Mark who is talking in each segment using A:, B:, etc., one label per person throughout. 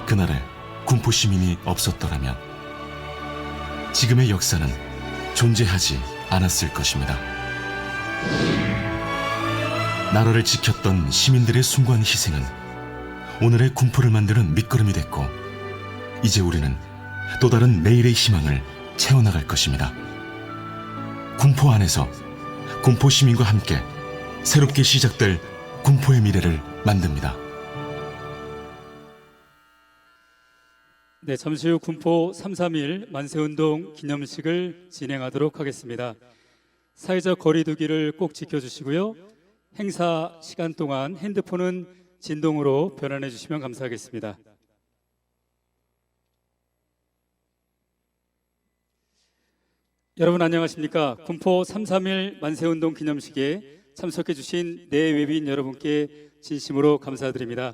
A: 그날에 군포 시민이 없었더라면 지금의 역사는 존재하지 않았을 것입니다. 나라를 지켰던 시민들의 숭고한 희생은 오늘의 군포를 만드는 밑거름이 됐고, 이제 우리는 또 다른 내일의 희망을 채워나갈 것입니다. 군포 안에서 군포 시민과 함께 새롭게 시작될 군포의 미래를 만듭니다.
B: 네, 잠시 후 군포 3.3.1 만세운동 기념식을 진행하도록 하겠습니다. 사회적 거리 두기를 꼭 지켜주시고요. 행사 시간 동안 핸드폰은 진동으로 변환해 주시면 감사하겠습니다. 여러분 안녕하십니까? 군포 3.3.1 만세운동 기념식에 참석해 주신 내외빈 여러분께 진심으로 감사드립니다.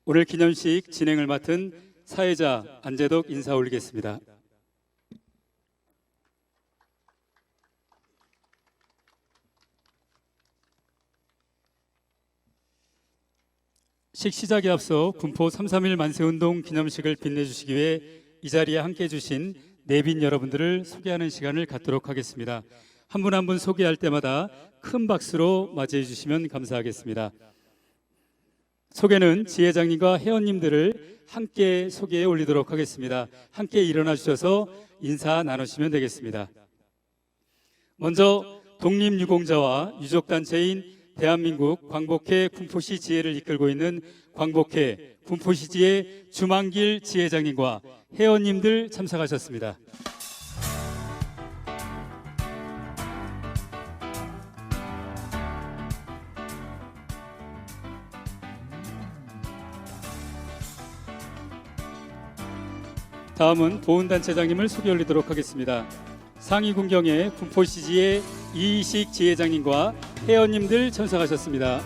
B: 오늘 기념식 진행을 맡은 사회자 안재덕 인사 올리겠습니다. 식 시작에 앞서 군포 3.3.1 만세운동 기념식을 빛내주시기 위해 이 자리에 함께해 주신 내빈 여러분들을 소개하는 시간을 갖도록 하겠습니다. 한 분 한 분 소개할 때마다 큰 박수로 맞이해 주시면 감사하겠습니다. 소개는 지회장님과 회원님들을 함께 소개해 올리도록 하겠습니다. 함께 일어나 주셔서 인사 나누시면 되겠습니다. 먼저 독립유공자와 유족단체인 대한민국 광복회 군포시 지회를 이끌고 있는 광복회 군포시 지회 주만길 지회장님과 회원님들 참석하셨습니다. 다음은 보훈단체장님을 소개 올리도록 하겠습니다. 상위 군경의 군포시 지회 이희식 지회장님과 회원님들 참석하셨습니다.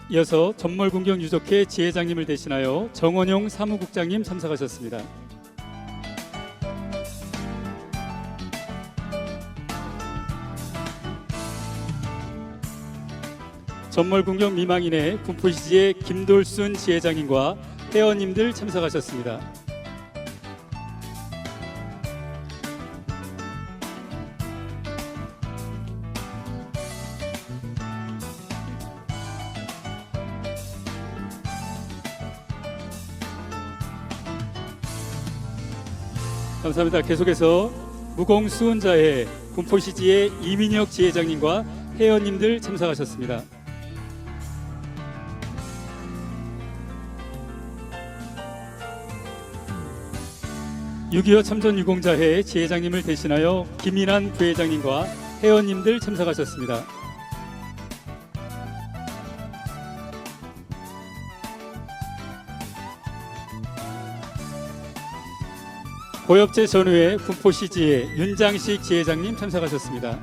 B: 이어서 전몰군경 유족회 지회장님을 대신하여 정원용 사무국장님 참석하셨습니다. 전몰군경 미망인의 군포시지의 김돌순 지회장님과 회원님들 참석하셨습니다. 감사합니다. 계속해서 무공수훈자회 군포시지의 이민혁 지회장님과 회원님들 참석하셨습니다. (6.25) 참전유공자회 지회장님을 대신하여 김인환 부회장님과 회원님들 참석하셨습니다. 고엽제 전후회 군포시 지회 윤장식 지회장님 참석하셨습니다.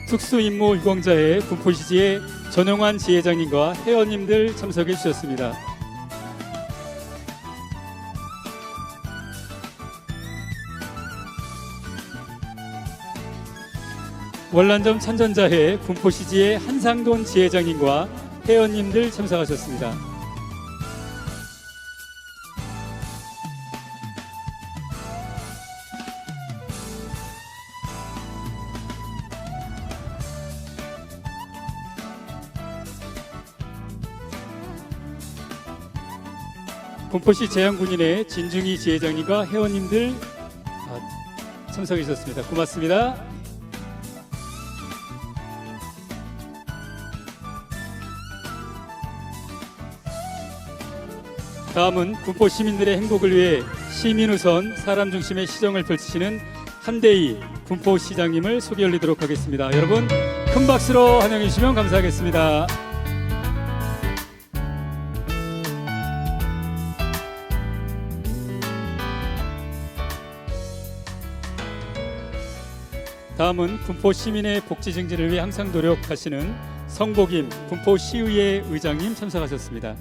B: 특수임무유공자회 군포시지회 전용환 지회장님과 회원님들 참석해 주셨습니다. 월남점 찬전자회 군포시지회 한상돈 지회장님과 회원님들 참석하셨습니다. 군포시 재향군인의 진중희 지회장님과 회원님들 참석해 주셨습니다. 고맙습니다. 다음은 군포 시민들의 행복을 위해 시민우선 사람 중심의 시정을 펼치시는 한대희 군포시장님을 소개 올리도록 하겠습니다. 여러분 큰 박수로 환영해 주시면 감사하겠습니다. 다음은 군포 시민의 복지 증진을 위해 항상 노력하시는 성복임 군포시의회 의장님 참석하셨습니다.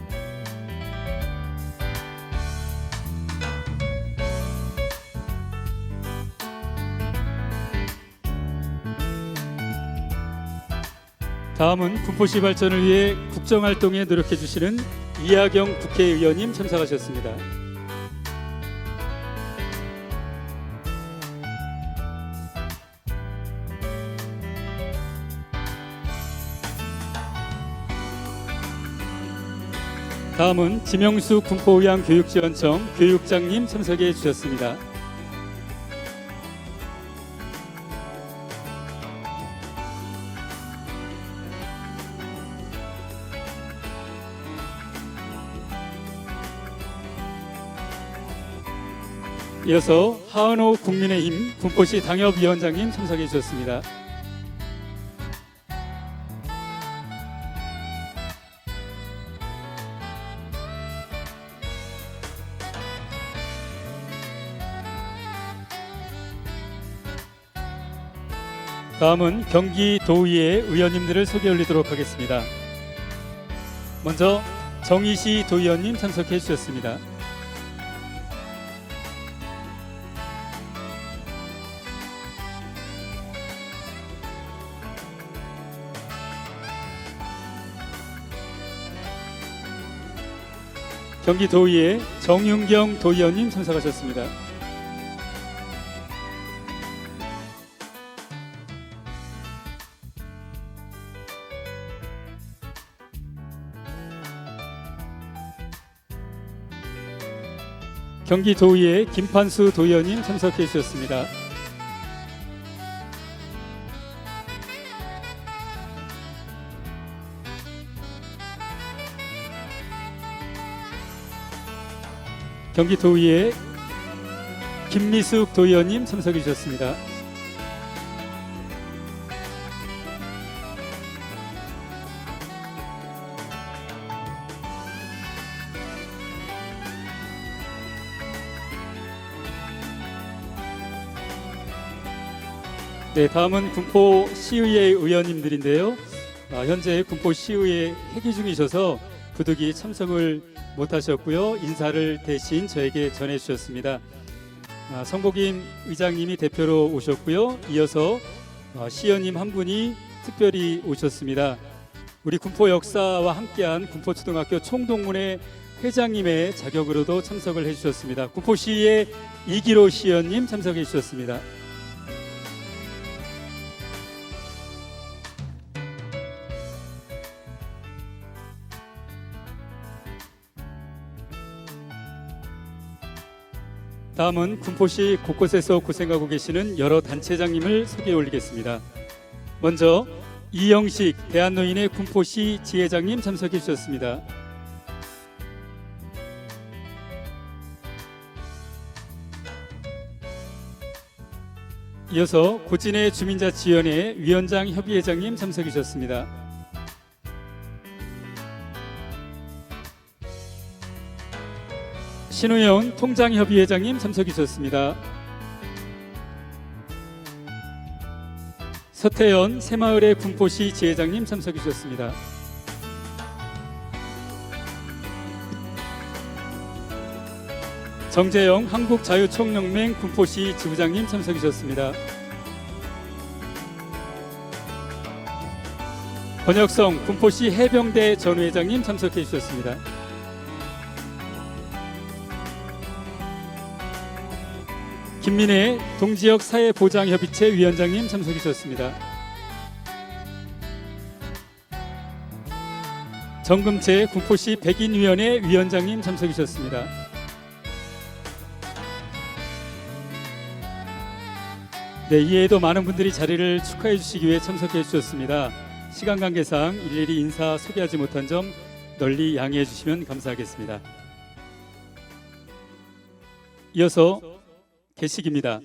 B: 다음은 군포시 발전을 위해 국정활동에 노력해 주시는 이하경 국회의원님 참석하셨습니다. 다음은 지명수 군포의향교육지원청 교육장님 참석해 주셨습니다. 이어서 하은호 국민의힘 군포시 당협위원장님 참석해 주셨습니다. 다음은 경기도의회 의원님들을 소개 올리도록 하겠습니다. 먼저 정희시 도의원님 참석해 주셨습니다. 경기도의회 정윤경 도의원님 참석하셨습니다. 경기도의회 김판수 도의원님 참석해 주셨습니다. 경기도의회 김미숙 도의원님 참석해 주셨습니다. 네, 다음은 군포시의회 의원님들인데요. 현재 군포시의회 회기 중이셔서 부득이 참석을 못하셨고요. 인사를 대신 저에게 전해주셨습니다. 성복임 의장님이 대표로 오셨고요. 이어서 시의원님 한 분이 특별히 오셨습니다. 우리 군포 역사와 함께한 군포초등학교 총동문회 회장님의 자격으로도 참석을 해주셨습니다. 군포시의 이기로 시의원님 참석해 주셨습니다. 다음은 군포시 곳곳에서 고생하고 계시는 여러 단체장님을 소개해 올리겠습니다. 먼저 이영식 대한노인의 군포시 지회장님 참석해 주셨습니다. 이어서 고진의 주민자치위원회 위원장 협의회장님 참석해 주셨습니다. 신우영 통장협의회장님 참석해 주셨습니다. 서태연 새마을의 군포시 지회장님 참석해 주셨습니다. 정재영 한국자유총연맹 군포시 지부장님 참석해 주셨습니다. 권혁성 군포시 해병대 전회장님 참석해 주셨습니다. 김민혜 동지역 사회보장협의체 위원장님 참석해 주셨습니다. 정금채 군포시 백인위원회 위원장님 참석해 주셨습니다. 네, 이외에도 많은 분들이 자리를 축하해 주시기 위해 참석해 주셨습니다. 시간 관계상 일일이 인사 소개하지 못한 점 널리 양해해 주시면 감사하겠습니다. 이어서 개식입니다.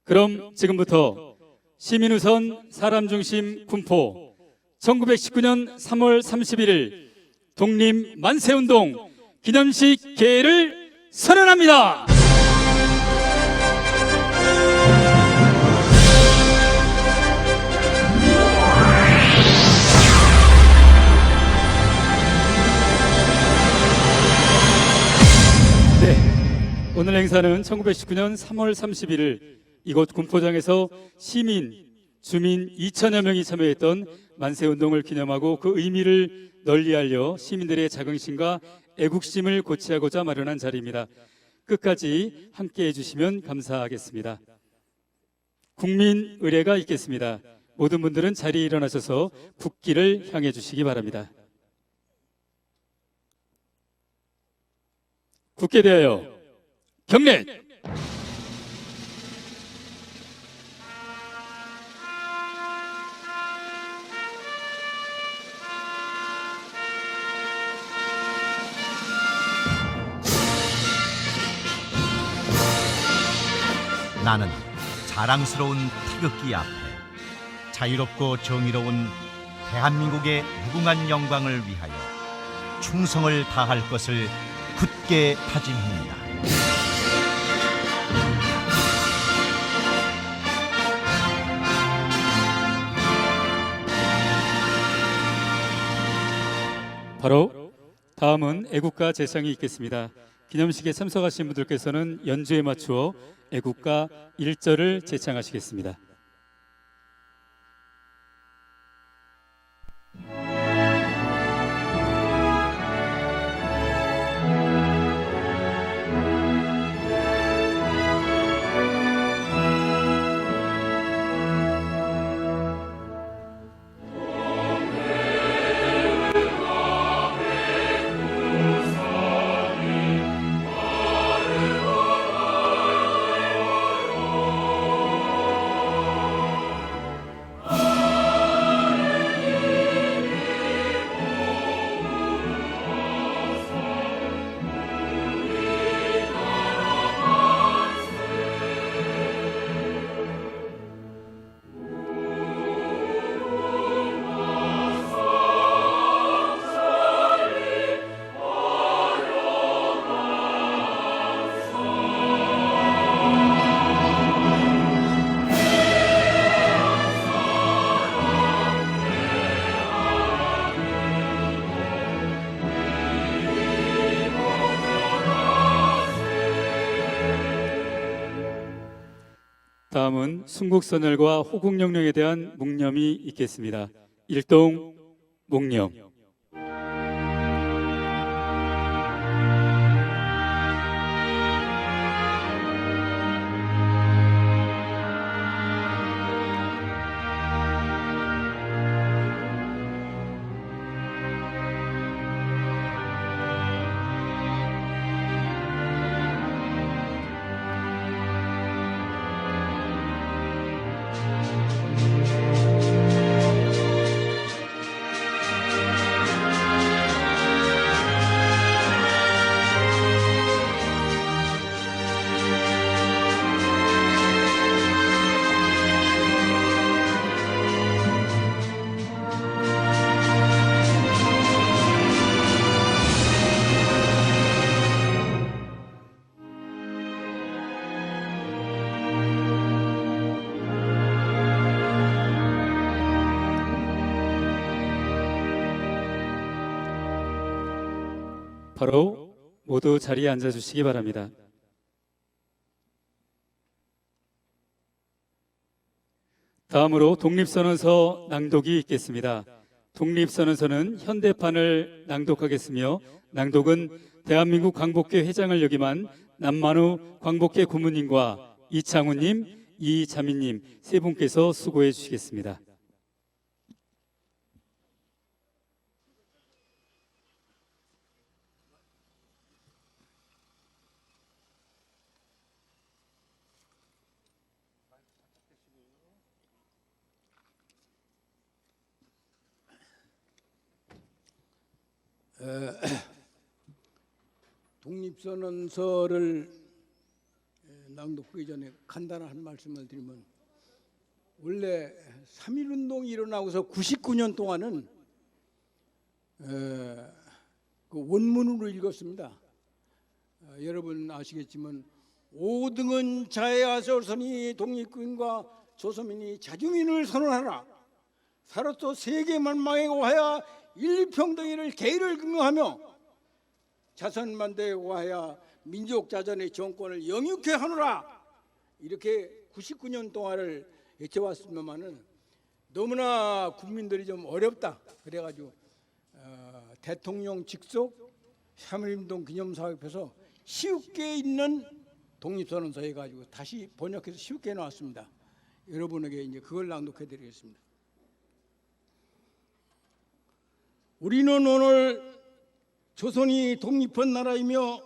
B: 그럼 지금부터 시민우선 사람중심 군포 1919년 3월 31일 독립 만세운동 기념식 개회를 선언합니다. 오늘 행사는 1919년 3월 31일 이곳 군포장에서 시민, 주민 2천여 명이 참여했던 만세운동을 기념하고 그 의미를 널리 알려 시민들의 자긍심과 애국심을 고취하고자 마련한 자리입니다. 끝까지 함께해 주시면 감사하겠습니다. 국민 의례가 있겠습니다. 모든 분들은 자리에 일어나셔서 국기를 향해 주시기 바랍니다. 국회에 대하여 경례!
C: 나는 자랑스러운 태극기 앞에 자유롭고 정의로운 대한민국의 무궁한 영광을 위하여 충성을 다할 것을 굳게 다짐합니다.
B: 바로 다음은 애국가 제상이 있겠습니다. 기념식에 참석하신 분들께서는 연주에 맞추어 애국가 1절을 제창하시겠습니다. 다음은 순국선열과 호국영령에 대한 묵념이 있겠습니다. 일동 묵념. 바로 모두 자리에 앉아주시기 바랍니다. 다음으로 독립선언서 낭독이 있겠습니다. 독립선언서는 현대판을 낭독하겠으며 낭독은 대한민국 광복회 회장을 역임한 남만우 광복회 고문님과 이창훈님, 이자민님 세 분께서 수고해 주시겠습니다.
D: 독립선언서를 낭독하기 전에 간단한 한 말씀을 드리면, 원래 3.1운동이 일어나고서 99년 동안은 그 원문으로 읽었습니다. 여러분 아시겠지만, 5등은 자해하 조선이 독립군과 조선민이 자주민을 선언하라. 살아서 세계 만망에 고하여 인류평등을 계의를 긍정하며 자선만대에 고하여 민족자전의 정권을 영육케 하노라, 이렇게 99년 동안을 외쳐왔으면은 너무나 국민들이 좀 어렵다 그래가지고 대통령 직속 3.1운동 기념사업에서 쉽게 있는 독립선언서 해가지고 다시 번역해서 쉽게 나왔습니다. 여러분에게 이제 그걸 낭독해드리겠습니다. 우리는 오늘 조선이 독립한 나라이며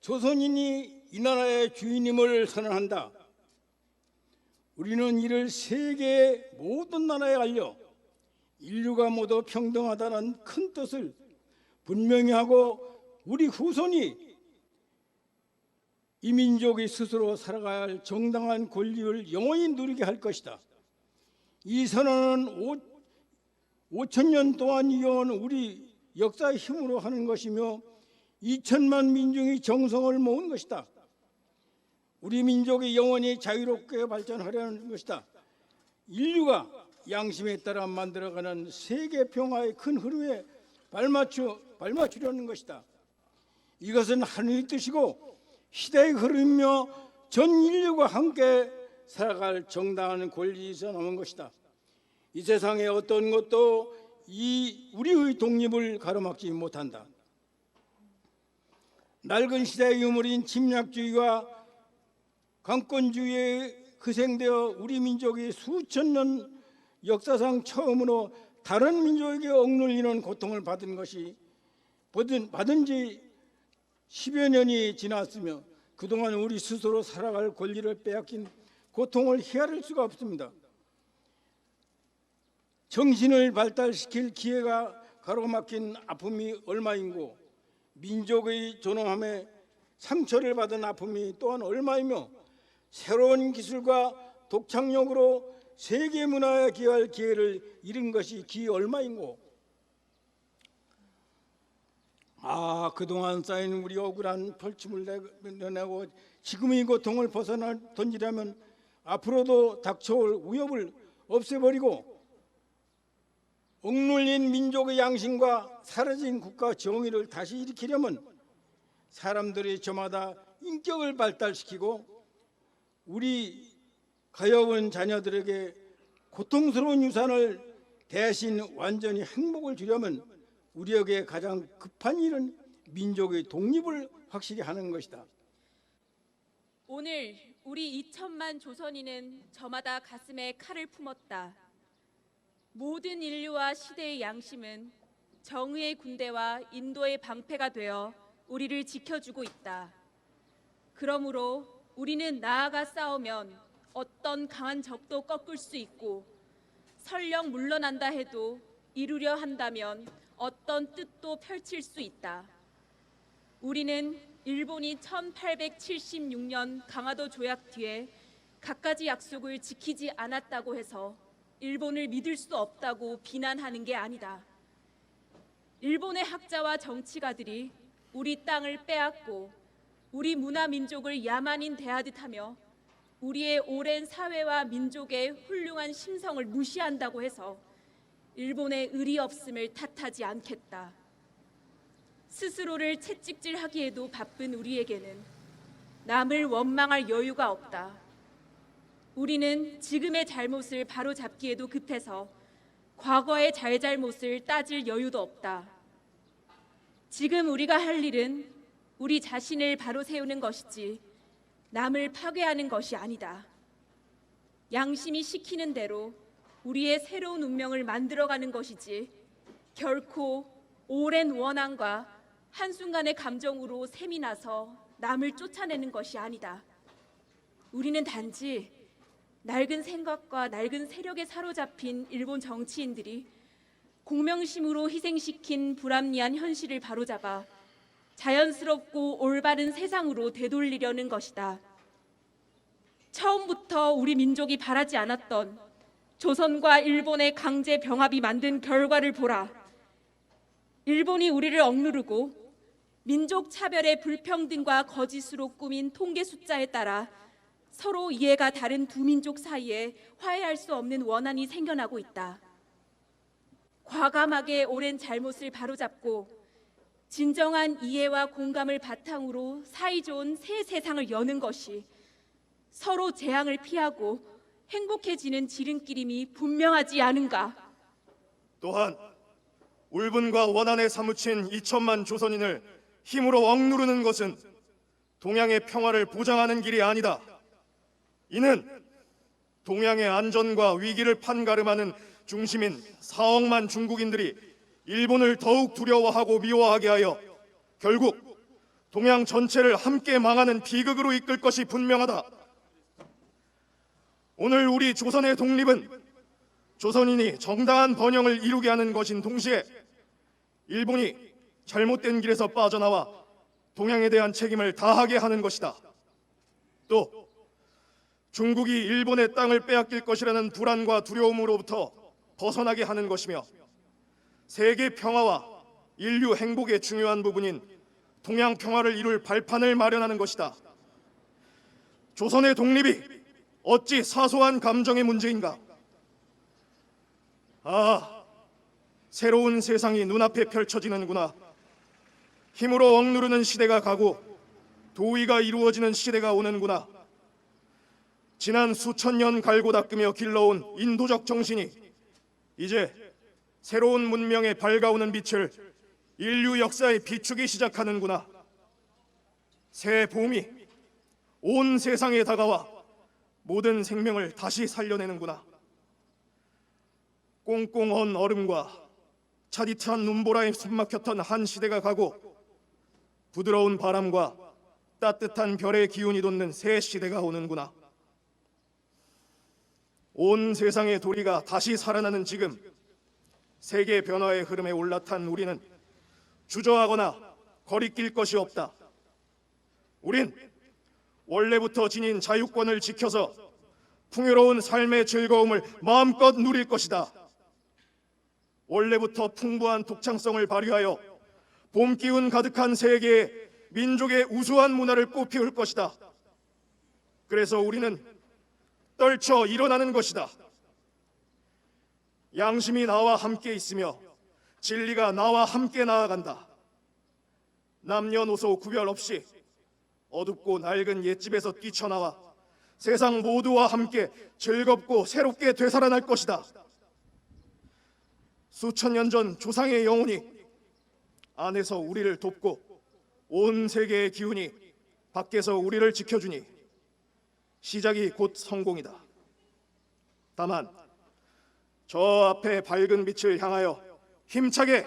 D: 조선인이 이 나라의 주인임을 선언한다. 우리는 이를 세계의 모든 나라에 알려 인류가 모두 평등하다는 큰 뜻을 분명히 하고 우리 후손이 이 민족이 스스로 살아가야 할 정당한 권리를 영원히 누리게 할 것이다. 이 선언은 5,000년 동안 이어온 우리 역사의 힘으로 하는 것이며 2천만 민중이 정성을 모은 것이다. 우리 민족이 영원히 자유롭게 발전하려는 것이다. 인류가 양심에 따라 만들어가는 세계 평화의 큰 흐름에 발맞추려는 것이다. 이것은 하늘의 뜻이고 시대의 흐름이며 전 인류가 함께 살아갈 정당한 권리에서 남은 것이다. 이 세상의 어떤 것도 우리의 독립을 가로막지 못한다. 낡은 시대의 유물인 침략주의와 강권주의에 희생되어 우리 민족이 수천 년 역사상 처음으로 다른 민족에게 억눌리는 고통을 받은 지 10여 년이 지났으며 그동안 우리 스스로 살아갈 권리를 빼앗긴 고통을 헤아릴 수가 없습니다. 정신을 발달시킬 기회가 가로막힌 아픔이 얼마인고 민족의 존엄함에 상처를 받은 아픔이 또한 얼마이며 새로운 기술과 독창력으로 세계 문화에 기여할 기회를 잃은 것이 기 얼마인고 그동안 쌓인 우리 억울한 벌침을 내고 지금의 고통을 벗어나 던지려면 앞으로도 닥쳐올 위협을 없애버리고 억눌린 민족의 양심과 사라진 국가 정의를 다시 일으키려면 사람들이 저마다 인격을 발달시키고 우리 가여운 자녀들에게 고통스러운 유산을 대신 완전히 행복을 주려면 우리에게 가장 급한 일은 민족의 독립을 확실히 하는 것이다.
E: 오늘 우리 2천만 조선인은 저마다 가슴에 칼을 품었다. 모든 인류와 시대의 양심은 정의의 군대와 인도의 방패가 되어 우리를 지켜주고 있다. 그러므로 우리는 나아가 싸우면 어떤 강한 적도 꺾을 수 있고 설령 물러난다 해도 이루려 한다면 어떤 뜻도 펼칠 수 있다. 우리는 일본이 1876년 강화도 조약 뒤에 갖가지 약속을 지키지 않았다고 해서 일본을 믿을 수 없다고 비난하는 게 아니다. 일본의 학자와 정치가들이 우리 땅을 빼앗고 우리 문화 민족을 야만인 대하듯 하며 우리의 오랜 사회와 민족의 훌륭한 심성을 무시한다고 해서 일본의 의리 없음을 탓하지 않겠다. 스스로를 채찍질하기에도 바쁜 우리에게는 남을 원망할 여유가 없다. 우리는 지금의 잘못을 바로잡기에도 급해서 과거의 잘잘못을 따질 여유도 없다. 지금 우리가 할 일은 우리 자신을 바로 세우는 것이지 남을 파괴하는 것이 아니다. 양심이 시키는 대로 우리의 새로운 운명을 만들어가는 것이지 결코 오랜 원한과 한순간의 감정으로 샘이 나서 남을 쫓아내는 것이 아니다. 우리는 단지 낡은 생각과 낡은 세력에 사로잡힌 일본 정치인들이 공명심으로 희생시킨 불합리한 현실을 바로잡아 자연스럽고 올바른 세상으로 되돌리려는 것이다. 처음부터 우리 민족이 바라지 않았던 조선과 일본의 강제 병합이 만든 결과를 보라. 일본이 우리를 억누르고 민족 차별의 불평등과 거짓으로 꾸민 통계 숫자에 따라 서로 이해가 다른 두 민족 사이에 화해할 수 없는 원한이 생겨나고 있다. 과감하게 오랜 잘못을 바로잡고 진정한 이해와 공감을 바탕으로 사이좋은 새 세상을 여는 것이 서로 재앙을 피하고 행복해지는 지름길임이 분명하지 않은가.
F: 또한 울분과 원한에 사무친 2천만 조선인을 힘으로 억누르는 것은 동양의 평화를 보장하는 길이 아니다. 이는 동양의 안전과 위기를 판가름하는 중심인 4억만 중국인들이 일본을 더욱 두려워하고 미워하게 하여 결국 동양 전체를 함께 망하는 비극으로 이끌 것이 분명하다. 오늘 우리 조선의 독립은 조선인이 정당한 번영을 이루게 하는 것인 동시에 일본이 잘못된 길에서 빠져나와 동양에 대한 책임을 다하게 하는 것이다. 또 중국이 일본의 땅을 빼앗길 것이라는 불안과 두려움으로부터 벗어나게 하는 것이며 세계 평화와 인류 행복의 중요한 부분인 동양 평화를 이룰 발판을 마련하는 것이다. 조선의 독립이 어찌 사소한 감정의 문제인가? 아, 새로운 세상이 눈앞에 펼쳐지는구나. 힘으로 억누르는 시대가 가고 도의가 이루어지는 시대가 오는구나. 지난 수천 년 갈고 닦으며 길러온 인도적 정신이 이제 새로운 문명의 밝아오는 빛을 인류 역사에 비추기 시작하는구나. 새 봄이 온 세상에 다가와 모든 생명을 다시 살려내는구나. 꽁꽁 언 얼음과 차디찬 눈보라에 숨막혔던 한 시대가 가고 부드러운 바람과 따뜻한 별의 기운이 돋는 새 시대가 오는구나. 온 세상의 도리가 다시 살아나는 지금 세계 변화의 흐름에 올라탄 우리는 주저하거나 거리낄 것이 없다. 우린 원래부터 지닌 자유권을 지켜서 풍요로운 삶의 즐거움을 마음껏 누릴 것이다. 원래부터 풍부한 독창성을 발휘하여 봄 기운 가득한 세계에 민족의 우수한 문화를 꽃피울 것이다. 그래서 우리는 떨쳐 일어나는 것이다. 양심이 나와 함께 있으며 진리가 나와 함께 나아간다. 남녀노소 구별 없이 어둡고 낡은 옛집에서 뛰쳐나와 세상 모두와 함께 즐겁고 새롭게 되살아날 것이다. 수천 년 전 조상의 영혼이 안에서 우리를 돕고 온 세계의 기운이 밖에서 우리를 지켜주니 시작이 곧 성공이다. 다만 저 앞에 밝은 빛을 향하여 힘차게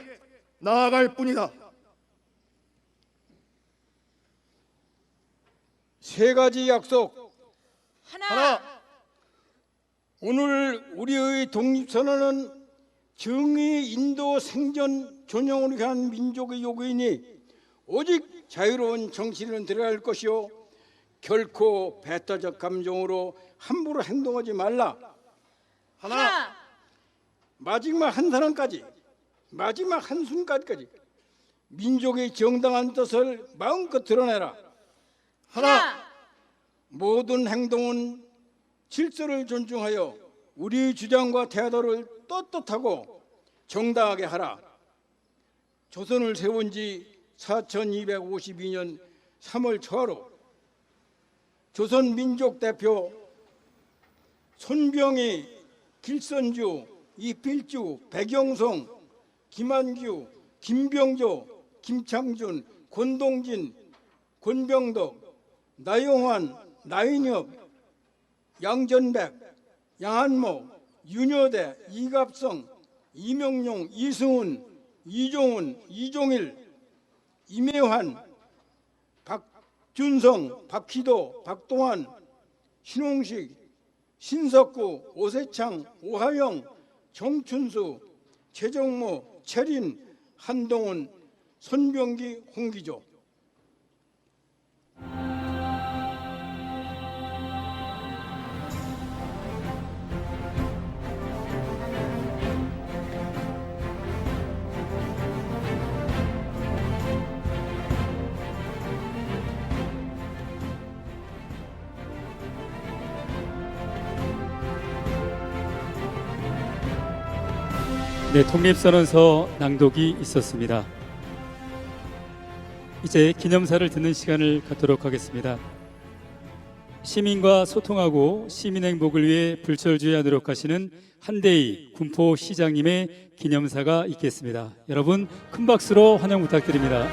F: 나아갈 뿐이다.
D: 세 가지 약속.
E: 하나,
D: 오늘 우리의 독립선언은 정의 인도 생존 존영을 위한 민족의 요구이니 오직 자유로운 정신을 들어갈 것이요 결코 배타적 감정으로 함부로 행동하지 말라.
E: 하나,
D: 마지막 한 사람까지, 마지막 한순간까지 민족의 정당한 뜻을 마음껏 드러내라.
E: 하나,
D: 모든 행동은 질서를 존중하여 우리 주장과 태도를 떳떳하고 정당하게 하라. 조선을 세운 지 4252년 3월 초하루 조선 민족 대표 손병희, 길선주, 이필주, 백영송, 김한규, 김병조, 김창준, 권동진, 권병덕, 나용환, 나인엽, 양전백, 양한모, 윤여대, 이갑성, 이명용, 이승훈, 이종훈, 이종일, 임혜환, 박준성, 박희도, 박동환, 신홍식, 신석구, 오세창, 오하영, 정춘수, 최정모, 최린, 한동훈, 손병기, 홍기조.
B: 네, 독립선언서 낭독이 있었습니다. 이제 기념사를 듣는 시간을 갖도록 하겠습니다. 시민과 소통하고 시민 행복을 위해 불철주야 노력하시는 한대희 군포시장님의 기념사가 있겠습니다. 여러분 큰 박수로 환영 부탁드립니다.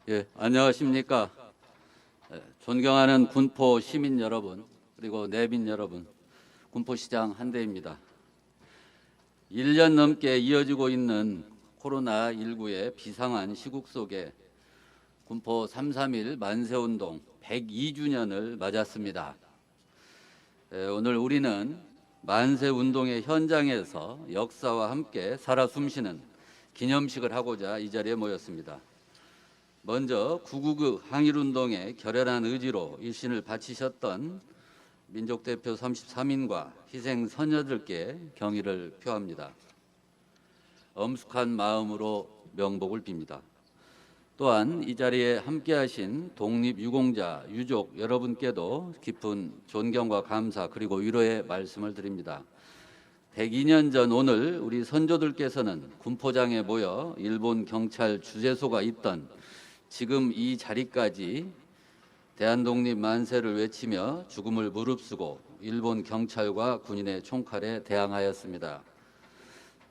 G: 예, 안녕하십니까. 존경하는 군포 시민 여러분, 그리고 내빈 여러분, 군포시장 한대희입니다. 1년 넘게 이어지고 있는 코로나19의 비상한 시국 속에 군포 3.3.1 만세운동 102주년을 맞았습니다. 오늘 우리는 만세운동의 현장에서 역사와 함께 살아 숨쉬는 기념식을 하고자 이 자리에 모였습니다. 먼저 9.99 항일운동에 결연한 의지로 일신을 바치셨던 민족대표 33인과 희생 선녀들께 경의를 표합니다. 엄숙한 마음으로 명복을 빕니다. 또한 이 자리에 함께하신 독립유공자 유족 여러분께도 깊은 존경과 감사 그리고 위로의 말씀을 드립니다. 102년 전 오늘 우리 선조들께서는 군포장에 모여 일본 경찰 주재소가 있던 지금 이 자리까지 대한독립 만세를 외치며 죽음을 무릅쓰고 일본 경찰과 군인의 총칼에 대항하였습니다.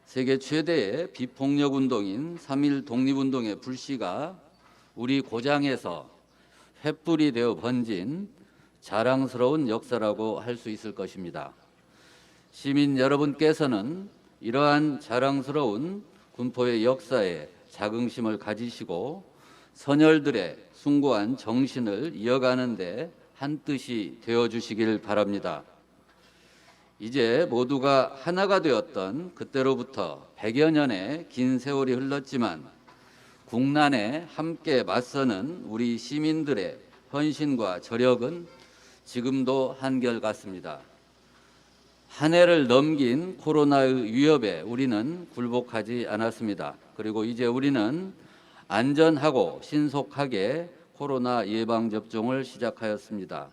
G: 세계 최대의 비폭력 운동인 3.1 독립운동의 불씨가 우리 고장에서 횃불이 되어 번진 자랑스러운 역사라고 할 수 있을 것입니다. 시민 여러분께서는 이러한 자랑스러운 군포의 역사에 자긍심을 가지시고 선열들의 숭고한 정신을 이어가는 데 한뜻이 되어주시길 바랍니다. 이제 모두가 하나가 되었던 그때로부터 100여 년의 긴 세월이 흘렀지만 국난에 함께 맞서는 우리 시민들의 헌신과 저력은 지금도 한결같습니다. 한 해를 넘긴 코로나의 위협에 우리는 굴복하지 않았습니다. 그리고 이제 우리는 안전하고 신속하게 코로나 예방접종을 시작하였습니다.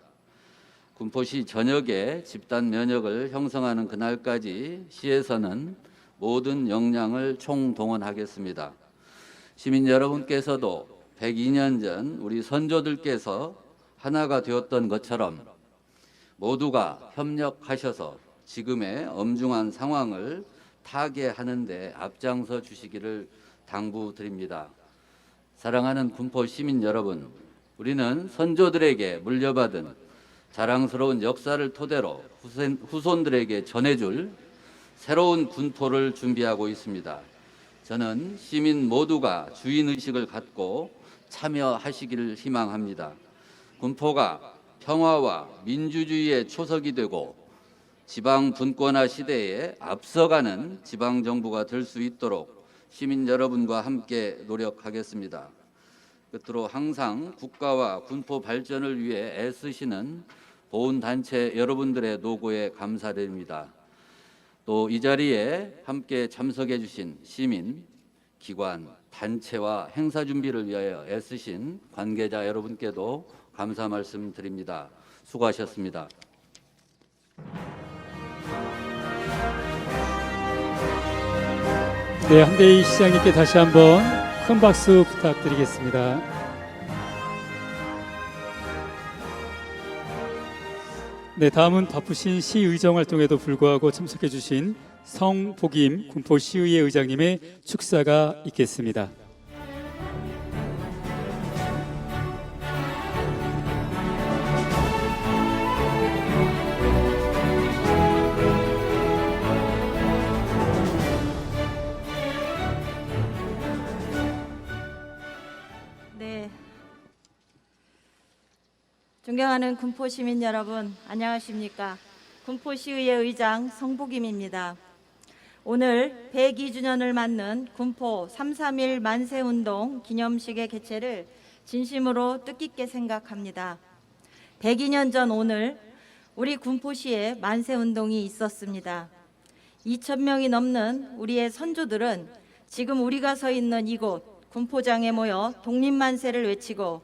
G: 군포시 전역에 집단 면역을 형성하는 그날까지 시에서는 모든 역량을 총동원하겠습니다. 시민 여러분께서도 102년 전 우리 선조들께서 하나가 되었던 것처럼 모두가 협력하셔서 지금의 엄중한 상황을 타개하는 데 앞장서 주시기를 당부드립니다. 사랑하는 군포 시민 여러분, 우리는 선조들에게 물려받은 자랑스러운 역사를 토대로 후손들에게 전해줄 새로운 군포를 준비하고 있습니다. 저는 시민 모두가 주인의식을 갖고 참여하시기를 희망합니다. 군포가 평화와 민주주의의 초석이 되고 지방 분권화 시대에 앞서가는 지방정부가 될 수 있도록 시민 여러분과 함께 노력하겠습니다. 끝으로 항상 국가와 군포 발전을 위해 애쓰시는 보훈단체 여러분들의 노고에 감사드립니다. 또 이 자리에 함께 참석해 주신 시민, 기관, 단체와 행사 준비를 위하여 애쓰신 관계자 여러분께도 감사 말씀드립니다. 수고하셨습니다.
B: 네, 한대희 시장님께 다시 한번 큰 박수 부탁드리겠습니다. 네, 다음은 바쁘신 시의정 활동에도 불구하고 참석해 주신 성복임 군포시의회 의장님의 축사가 있겠습니다.
H: 네, 존경하는 군포 시민 여러분, 안녕하십니까? 군포시의회 의장 성복임입니다. 오늘 102주년을 맞는 군포 3.3.1 만세운동 기념식의 개최를 진심으로 뜻깊게 생각합니다. 102년 전 오늘 우리 군포시에 만세운동이 있었습니다. 2,000명이 넘는 우리의 선조들은 지금 우리가 서 있는 이곳 군포장에 모여 독립만세를 외치고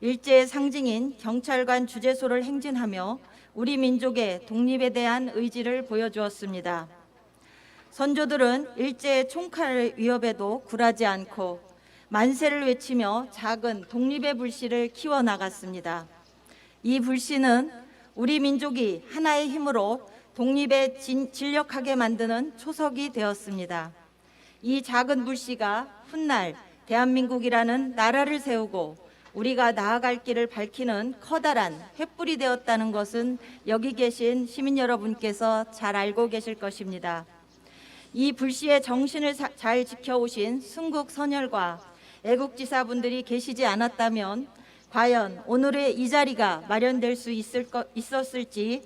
H: 일제의 상징인 경찰관 주재소를 행진하며 우리 민족의 독립에 대한 의지를 보여주었습니다. 선조들은 일제의 총칼 위협에도 굴하지 않고 만세를 외치며 작은 독립의 불씨를 키워나갔습니다. 이 불씨는 우리 민족이 하나의 힘으로 독립에 진력하게 만드는 초석이 되었습니다. 이 작은 불씨가 훗날 대한민국이라는 나라를 세우고 우리가 나아갈 길을 밝히는 커다란 횃불이 되었다는 것은 여기 계신 시민 여러분께서 잘 알고 계실 것입니다. 이 불씨의 정신을 잘 지켜오신 순국 선열과 애국지사분들이 계시지 않았다면 과연 오늘의 이 자리가 마련될 수 있었을지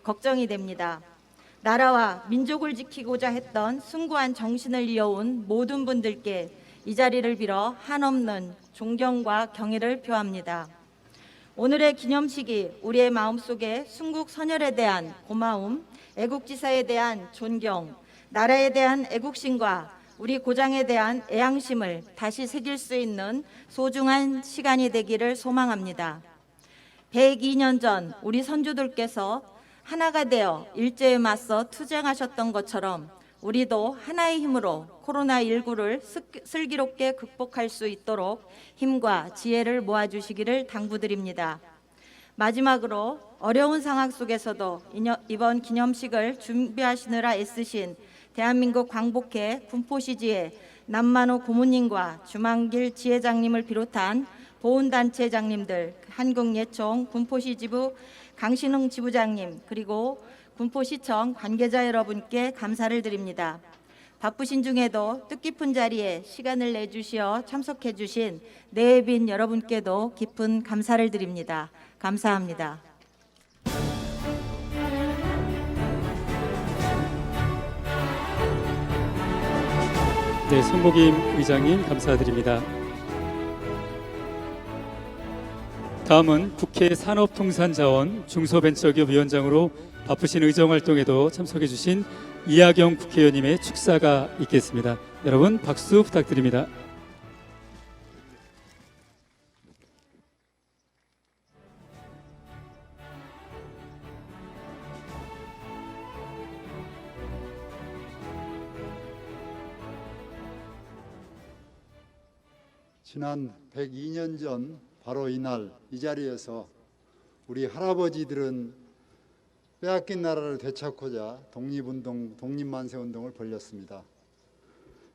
H: 걱정이 됩니다. 나라와 민족을 지키고자 했던 숭고한 정신을 이어온 모든 분들께 이 자리를 빌어 한없는 존경과 경의를 표합니다. 오늘의 기념식이 우리의 마음속에 순국 선열에 대한 고마움, 애국지사에 대한 존경, 나라에 대한 애국심과 우리 고장에 대한 애양심을 다시 새길 수 있는 소중한 시간이 되기를 소망합니다. 102년 전 우리 선조들께서 하나가 되어 일제에 맞서 투쟁하셨던 것처럼 우리도 하나의 힘으로 코로나19를 슬기롭게 극복할 수 있도록 힘과 지혜를 모아주시기를 당부드립니다. 마지막으로 어려운 상황 속에서도 이번 기념식을 준비하시느라 애쓰신 대한민국 광복회 군포시지회 남만호 고모님과 주만길 지회장님을 비롯한 보훈단체장님들, 한국예총 군포시지부 강신흥 지부장님, 그리고 군포시청 관계자 여러분께 감사를 드립니다. 바쁘신 중에도 뜻깊은 자리에 시간을 내주시어 참석해 주신 내빈 여러분께도 깊은 감사를 드립니다. 감사합니다.
B: 네, 송복임 의장님 감사드립니다. 다음은 국회 산업통상자원 중소벤처기업위원장으로 바쁘신 의정활동에도 참석해 주신 이하경 국회의원님의 축사가 있겠습니다. 여러분 박수 부탁드립니다.
I: 지난 102년 전 바로 이날 이 자리에서 우리 할아버지들은 빼앗긴 나라를 되찾고자 독립운동, 독립만세운동을 벌였습니다.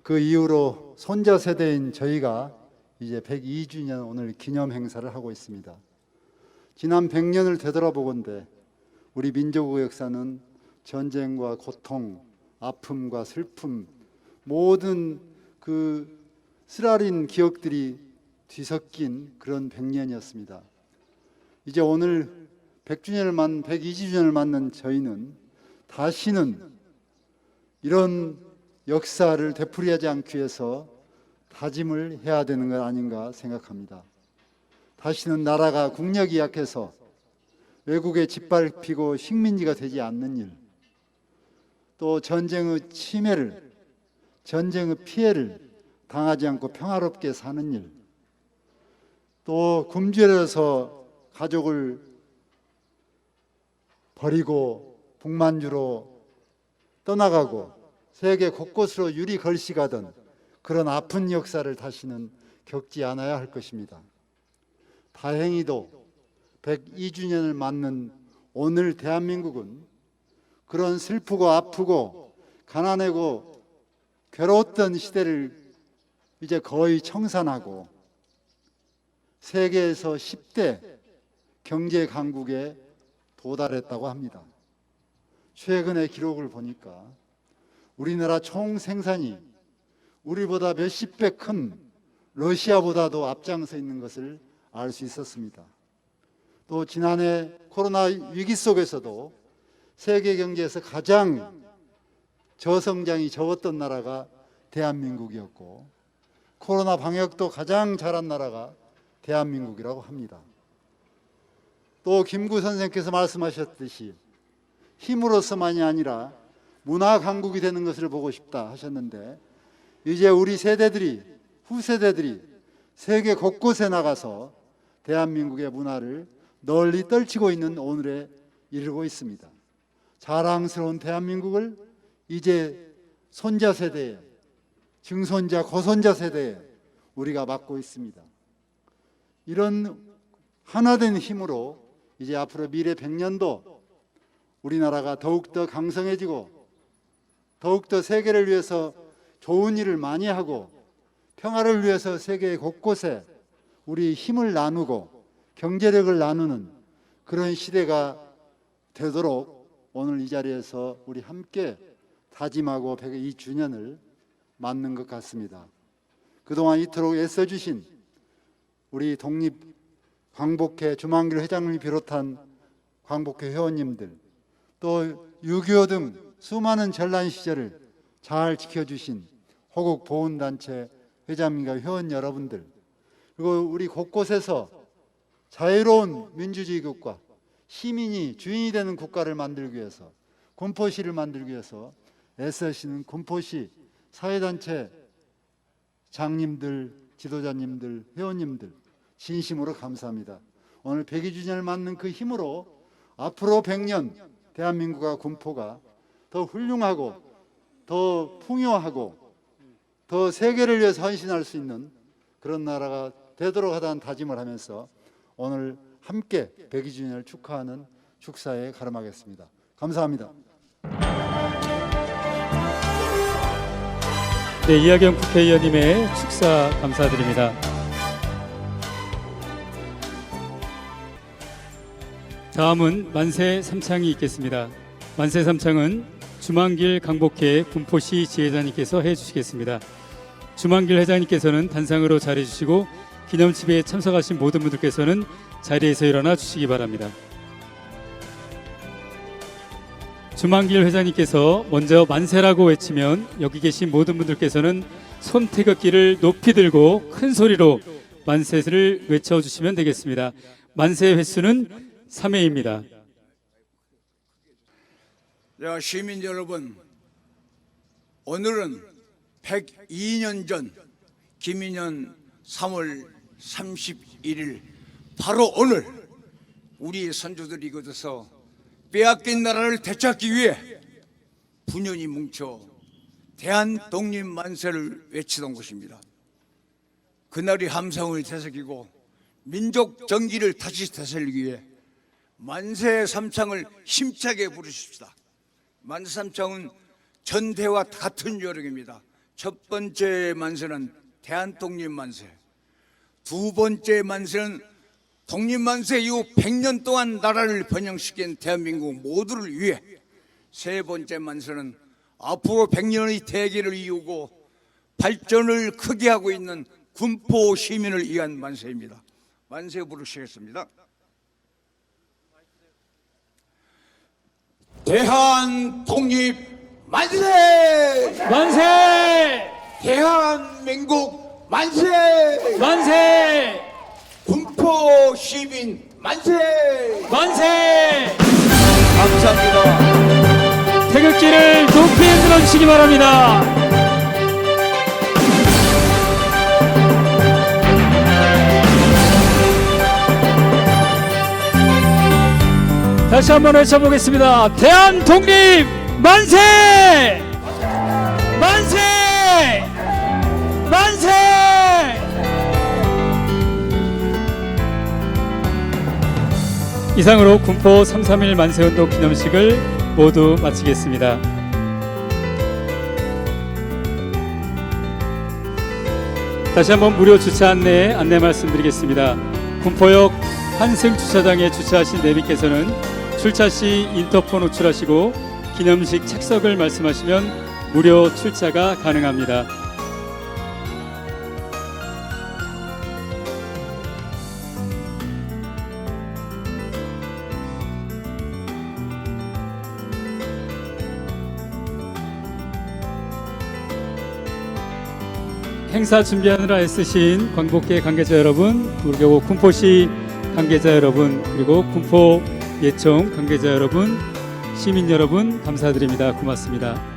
I: 그 이후로 손자 세대인 저희가 이제 102주년 오늘 기념 행사를 하고 있습니다. 지난 100년을 되돌아보건대 우리 민족의 역사는 전쟁과 고통, 아픔과 슬픔, 모든 그 쓰라린 기억들이 뒤섞인 그런 100년이었습니다. 이제 오늘 102주년을 맞는 저희는 다시는 이런 역사를 되풀이하지 않기 위해서 다짐을 해야 되는 것 아닌가 생각합니다. 다시는 나라가 국력이 약해서 외국에 짓밟히고 식민지가 되지 않는 일, 또 전쟁의 침해를, 전쟁의 피해를 당하지 않고 평화롭게 사는 일, 또 굶주려서 가족을 버리고 북만주로 떠나가고 세계 곳곳으로 유리 걸씨가던 그런 아픈 역사를 다시는 겪지 않아야 할 것입니다. 다행히도 102주년을 맞는 오늘 대한민국은 그런 슬프고 아프고 가난하고 괴로웠던 시대를 이제 거의 청산하고 세계에서 10대 경제 강국에 도달했다고 합니다. 최근의 기록을 보니까 우리나라 총 생산이 우리보다 몇십 배 큰 러시아보다도 앞장서 있는 것을 알 수 있었습니다. 또 지난해 코로나 위기 속에서도 세계 경제에서 가장 저성장이 적었던 나라가 대한민국이었고 코로나 방역도 가장 잘한 나라가 대한민국이라고 합니다. 또 김구 선생께서 말씀하셨듯이 힘으로서만이 아니라 문화 강국이 되는 것을 보고 싶다 하셨는데, 이제 우리 세대들이, 후세대들이 세계 곳곳에 나가서 대한민국의 문화를 널리 떨치고 있는 오늘에 이르고 있습니다. 자랑스러운 대한민국을 이제 손자 세대에, 증손자, 고손자 세대에 우리가 맡고 있습니다. 이런 하나된 힘으로 이제 앞으로 미래 100년도 우리나라가 더욱더 강성해지고 더욱더 세계를 위해서 좋은 일을 많이 하고 평화를 위해서 세계 곳곳에 우리 힘을 나누고 경제력을 나누는 그런 시대가 되도록 오늘 이 자리에서 우리 함께 다짐하고 102주년을 맞는 것 같습니다. 그동안 이토록 애써주신 우리 독립 광복회 주만길 회장님을 비롯한 광복회 회원님들, 또 6.25 등 수많은 전란 시절을 잘 지켜주신 호국 보훈단체 회장님과 회원 여러분들, 그리고 우리 곳곳에서 자유로운 민주주의 국가, 시민이 주인이 되는 국가를 만들기 위해서, 군포시를 만들기 위해서 애쓰시는 군포시 사회단체 장님들, 지도자님들, 회원님들 진심으로 감사합니다. 오늘 102주년을 맞는 그 힘으로 앞으로 100년 대한민국과 군포가 더 훌륭하고 더 풍요하고 더 세계를 위해서 헌신할 수 있는 그런 나라가 되도록 하다는 다짐을 하면서 오늘 함께 102주년을 축하하는 축사에 가름하겠습니다. 감사합니다.
B: 네, 이하경 국회의원님의 축사 감사드립니다. 다음은 만세 삼창이 있겠습니다. 만세 삼창은 주만길 강복회 군포시 지회장님께서 해주시겠습니다. 주만길 회장님께서는 단상으로 자리해주시고 기념집에 참석하신 모든 분들께서는 자리에서 일어나 주시기 바랍니다. 주만길 회장님께서 먼저 만세라고 외치면 여기 계신 모든 분들께서는 손태극기를 높이 들고 큰 소리로 만세를 외쳐주시면 되겠습니다. 만세 횟수는 3회입니다.
J: 시민 여러분, 오늘은 102년 전 김인년 3월 31일 바로 오늘 우리 선조들이 이곳에서 빼앗긴 나라를 되찾기 위해 분연히 뭉쳐 대한독립만세를 외치던 곳입니다. 그날의 함성을 되새기고 민족 정기를 다시 되살리기 위해 만세 삼창을 힘차게 부르십시다. 만세 삼창은 전대와 같은 요령입니다. 첫 번째 만세는 대한독립만세, 두 번째 만세는 독립만세 이후 100년 동안 나라를 번영시킨 대한민국 모두를 위해, 세 번째 만세는 앞으로 100년의 대계를 이루고 발전을 크게 하고 있는 군포 시민을 위한 만세입니다. 만세 부르시겠습니다. 대한독립 만세!
B: 만세!
J: 대한민국 만세!
B: 만세!
J: 군포 시민 만세!
B: 만세!
J: 감사합니다.
B: 태극기를 높이 흔들어 주시기 바랍니다. 다시 한번 외쳐보겠습니다. 대한독립 만세! 만세! 만세! 이상으로 군포 3.3.1 만세운동 기념식을 모두 마치겠습니다. 다시 한번 무료 주차 안내 말씀드리겠습니다. 군포역 한승 주차장에 주차하신 내비께서는 출차 시 인터폰 호출하시고 기념식 착석을 말씀하시면 무료 출차가 가능합니다. 행사 준비하느라 애쓰신 광복회 관계자 여러분, 그리고 군포시 관계자 여러분, 그리고 군포 예청 관계자 여러분, 시민 여러분 감사드립니다. 고맙습니다.